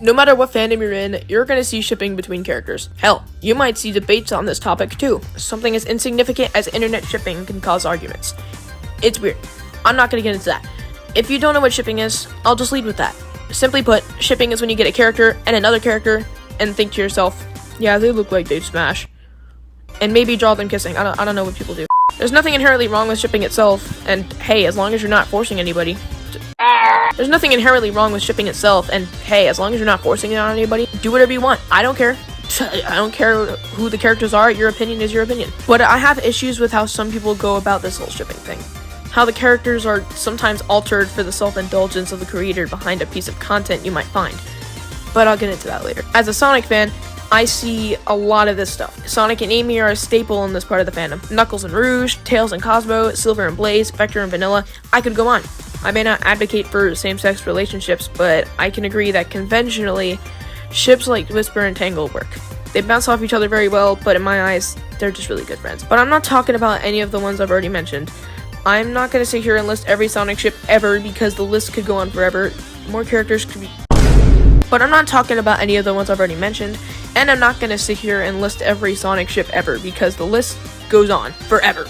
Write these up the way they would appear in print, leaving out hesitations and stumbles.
No matter what fandom you're in, you're gonna see shipping between characters. Hell, you might see debates on this topic too. Something as insignificant as internet shipping can cause arguments. It's weird. I'm not gonna get into that. If you don't know what shipping is, I'll just lead with that. Simply put, shipping is when you get a character and another character and think to yourself, yeah, they look like they'd smash. And maybe draw them kissing. I don't know what people do. There's nothing inherently wrong with shipping itself, and hey, as long as you're not forcing anybody. There's nothing inherently wrong with shipping itself, and hey, as long as you're not forcing it on anybody, do whatever you want. I don't care. I don't care who the characters are. Your opinion is your opinion. But I have issues with how some people go about this whole shipping thing. How the characters are sometimes altered for the self-indulgence of the creator behind a piece of content you might find. But I'll get into that later. As a Sonic fan, I see a lot of this stuff. Sonic and Amy are a staple in this part of the fandom. Knuckles and Rouge, Tails and Cosmo, Silver and Blaze, Vector and Vanilla. I could go on. I may not advocate for same-sex relationships, but I can agree that conventionally, ships like Whisper and Tangle work. They bounce off each other very well, but in my eyes, they're just really good friends. But I'm not talking about any of the ones I've already mentioned. I'm not going to sit here and list every Sonic ship ever because the list could go on forever. More characters could be... But I'm not talking about any of the ones I've already mentioned, and I'm not going to sit here and list every Sonic ship ever because the list goes on forever.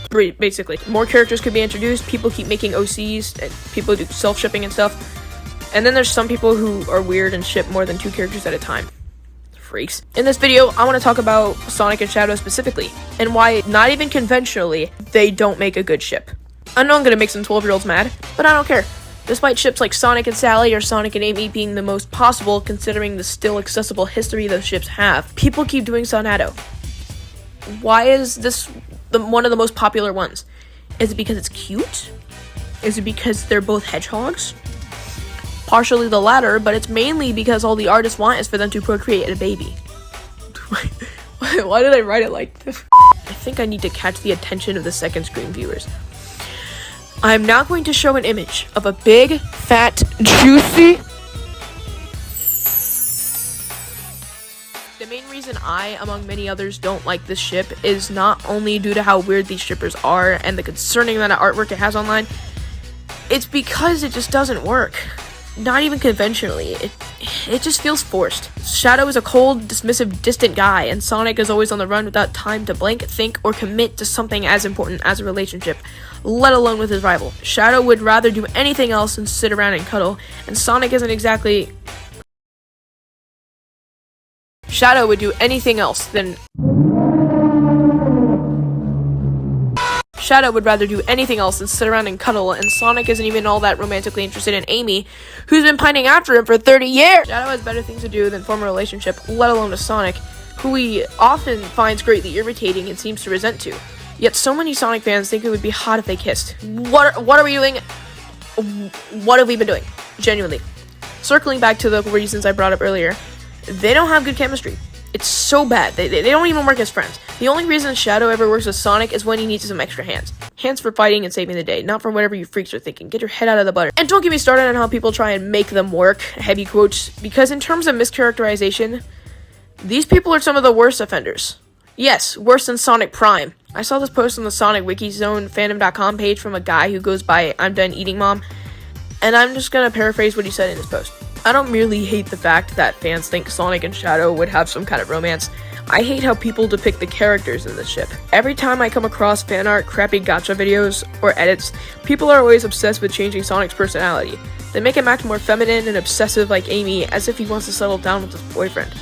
Basically, more characters could be introduced, people keep making OCs, and people do self-shipping and stuff. And then there's some people who are weird and ship more than 2 characters at a time. Freaks. In this video, I want to talk about Sonic and Shadow specifically, and why, not even conventionally, they don't make a good ship. I know I'm going to make some 12-year-olds mad, but I don't care. Despite ships like Sonic and Sally or Sonic and Amy being the most possible considering the still accessible history those ships have, people keep doing Sonadow. Why is this one of the most popular ones? Is it because it's cute? Is it because they're both hedgehogs? Partially the latter, but it's mainly because all the artists want is for them to procreate a baby. Why did I write it like this? I think I need to catch the attention of the second screen viewers. I'm now going to show an image of a big, fat, juicy... The main reason I, among many others, don't like this ship is not only due to how weird these shippers are and the concerning amount of artwork it has online, it's because it just doesn't work. Not even conventionally. It just feels forced. Shadow is a cold, dismissive, distant guy, and Sonic is always on the run without time to blink, think, or commit to something as important as a relationship, let alone with his rival. Shadow would rather do anything else than sit around and cuddle, and Sonic isn't exactly... Shadow would do anything else than... Shadow would rather do anything else than sit around and cuddle, and Sonic isn't even all that romantically interested in Amy, who's been pining after him for 30 years! Shadow has better things to do than form a relationship, let alone with Sonic, who he often finds greatly irritating and seems to resent to. Yet so many Sonic fans think it would be hot if they kissed. What are we doing? What have we been doing? Genuinely. Circling back to the reasons I brought up earlier, they don't have good chemistry. It's so bad. They don't even work as friends. The only reason Shadow ever works with Sonic is when he needs some extra hands. Hands for fighting and saving the day, not for whatever you freaks are thinking. Get your head out of the butter. And don't get me started on how people try and make them work, heavy quotes, because in terms of mischaracterization, these people are some of the worst offenders. Yes, worse than Sonic Prime. I saw this post on the Sonic Wikizone fandom.com page from a guy who goes by I'm Done Eating Mom, and I'm just gonna paraphrase what he said in his post. I don't merely hate the fact that fans think Sonic and Shadow would have some kind of romance. I hate how people depict the characters in this ship. Every time I come across fan art, crappy gacha videos, or edits, people are always obsessed with changing Sonic's personality. They make him act more feminine and obsessive like Amy, as if he wants to settle down with his boyfriend.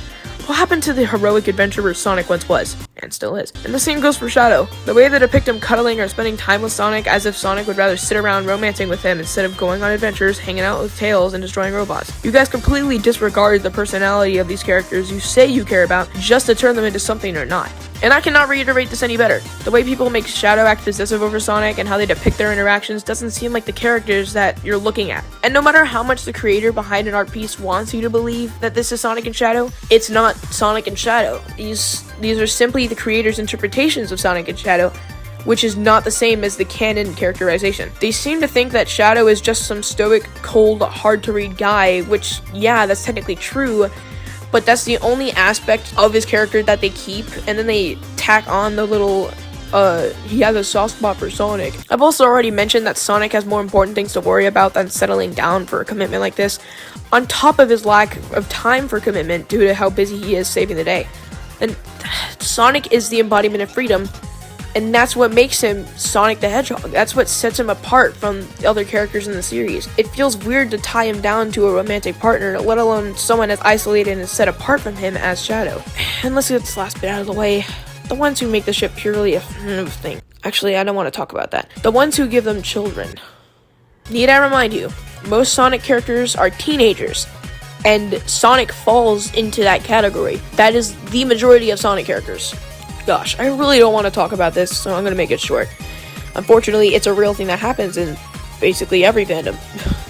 What happened to the heroic adventurer Sonic once was, and still is? And the same goes for Shadow. The way they depict him cuddling or spending time with Sonic as if Sonic would rather sit around romancing with him instead of going on adventures, hanging out with Tails, and destroying robots. You guys completely disregard the personality of these characters you say you care about just to turn them into something they're not. And I cannot reiterate this any better. The way people make Shadow act possessive over Sonic and how they depict their interactions doesn't seem like the characters that you're looking at. And no matter how much the creator behind an art piece wants you to believe that this is Sonic and Shadow, it's not Sonic and Shadow. These are simply the creator's interpretations of Sonic and Shadow, which is not the same as the canon characterization. They seem to think that Shadow is just some stoic, cold, hard-to-read guy, which, yeah, that's technically true, but that's the only aspect of his character that they keep, and then they tack on the little he has a soft spot for Sonic. I've also already mentioned that Sonic has more important things to worry about than settling down for a commitment like this, on top of his lack of time for commitment due to how busy he is saving the day. And Sonic is the embodiment of freedom, and that's what makes him Sonic the Hedgehog. That's what sets him apart from the other characters in the series. It feels weird to tie him down to a romantic partner, let alone someone as isolated and set apart from him as Shadow. And let's get this last bit out of the way. The ones who make the ship purely a thing. Actually, I don't want to talk about that. The ones who give them children. Need I remind you, most Sonic characters are teenagers, and Sonic falls into that category. That is the majority of Sonic characters. Gosh, I really don't want to talk about this, so I'm going to make it short. Unfortunately, it's a real thing that happens in basically every fandom.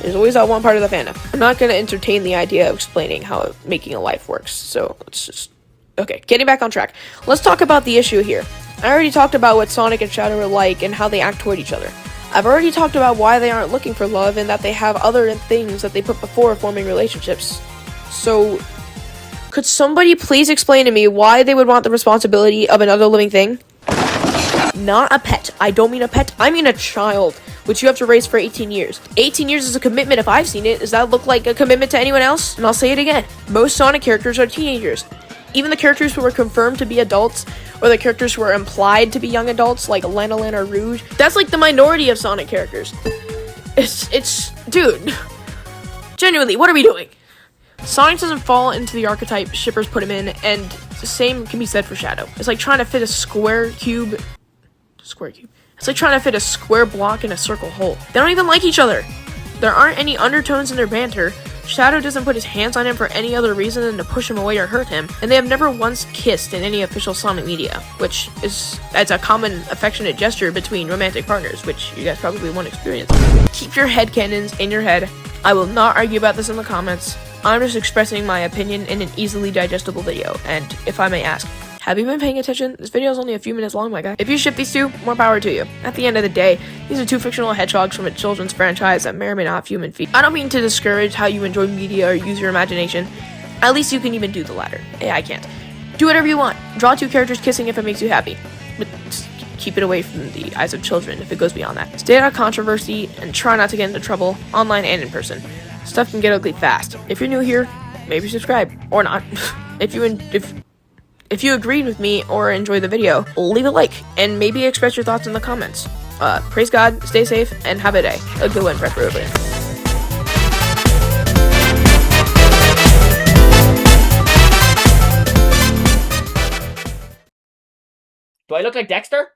There's always that one part of the fandom. I'm not going to entertain the idea of explaining how making a life works, so let's just... Okay, getting back on track. Let's talk about the issue here. I already talked about what Sonic and Shadow are like and how they act toward each other. I've already talked about why they aren't looking for love and that they have other things that they put before forming relationships. So, could somebody please explain to me why they would want the responsibility of another living thing? Not a pet. I don't mean a pet, I mean a child, which you have to raise for 18 years. 18 years is a commitment if I've seen it. Does that look like a commitment to anyone else? And I'll say it again. Most Sonic characters are teenagers. Even the characters who were confirmed to be adults, or the characters who are implied to be young adults, like Lanolin or Rouge, that's like the minority of Sonic characters. Dude. Genuinely, what are we doing? Sonic doesn't fall into the archetype shippers put him in, and the same can be said for Shadow. It's like trying to fit a square cube. It's like trying to fit a square block in a circle hole. They don't even like each other. There aren't any undertones in their banter. Shadow doesn't put his hands on him for any other reason than to push him away or hurt him, and they have never once kissed in any official Sonic media, which is as a common affectionate gesture between romantic partners, which you guys probably won't experience. Keep your headcanons in your head. I will not argue about this in the comments. I'm just expressing my opinion in an easily digestible video, and if I may ask, have you been paying attention? This video is only a few minutes long, my guy. If you ship these two, more power to you. At the end of the day, these are two fictional hedgehogs from a children's franchise that may or may not have human feet. I don't mean to discourage how you enjoy media or use your imagination. At least you can even do the latter. Yeah, I can't. Do whatever you want. Draw two characters kissing if it makes you happy. But just keep it away from the eyes of children if it goes beyond that. Stay out of controversy and try not to get into trouble, online and in person. Stuff can get ugly fast. If you're new here, maybe subscribe. Or not. If you agreed with me or enjoyed the video, leave a like, and maybe express your thoughts in the comments. Praise God, stay safe, and have a day. A good one, preferably. Do I look like Dexter?